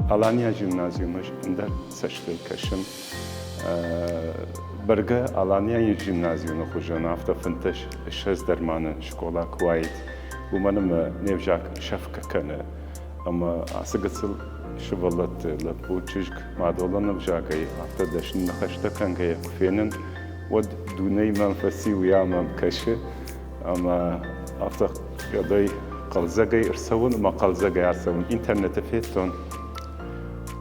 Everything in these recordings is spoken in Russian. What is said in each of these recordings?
Alanya Jimnazyumu'nda seçtiği kaşın برگه Alanya Jimnazyumu hocam hafta fıntaş şez dermanı şkola kuayet bu manım nevjak şefka kanı ama asıgısıl şıvalat bu çocuk madolan nevjakayı hafta deşin nakaşta kankaya fenin od dunay manfasi uyamam kaşı ama hafta yaday qalzagay irsavun ma qalzagay arsavun internete feton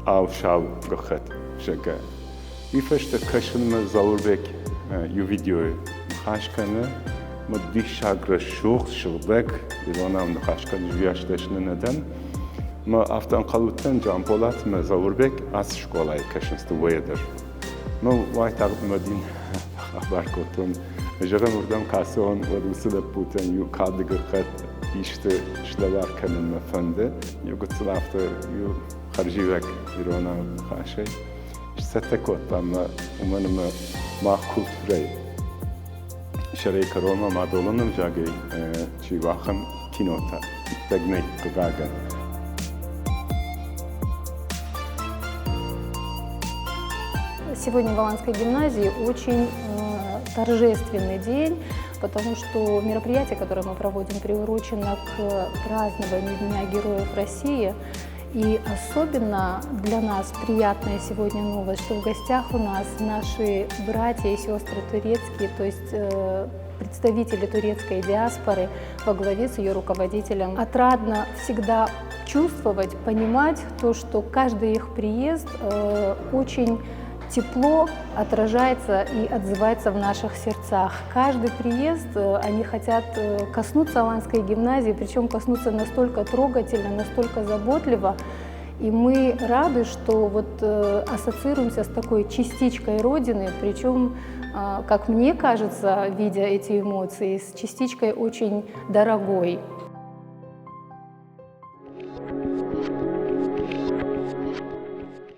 أو شاو قخت شجع يفشت كشن ما زوربك يو فيديو خاش كنا مدي شاغر شوخ شغبك يرونا من خاش كنا جوياش تشنا ندم ما أفتن قلوتن جامبولات ما زوربك أس شكولاي كشن ستويدر ما وايد تعب مدين أخبار كتون مجرد مردم كاسون ودوسل بوتن يو كاد قخت يشت شلوار كنا مفنده يو قلت لافت يو خارجيك يرونا خاشي ستكوت أما ومن ما كولتوري شريك روما ما دولنا جاي شيء واخم كينوتا تجني كوغاغن Сегодня в Аланской гимназии очень торжественный день, потому что мероприятие, которое мы проводим, приурочено к празднованию Дня Героев России. И особенно для нас приятная сегодня новость, что в гостях у нас наши братья и сестры турецкие, то есть представители турецкой диаспоры во главе с ее руководителем. Отрадно всегда чувствовать, понимать то, что каждый их приезд очень тепло отражается и отзывается в наших сердцах. Каждый приезд они хотят коснуться Аланской гимназии, причем коснуться настолько трогательно, настолько заботливо. И мы рады, что вот ассоциируемся с такой частичкой Родины, причем, как мне кажется, видя эти эмоции, с частичкой очень дорогой.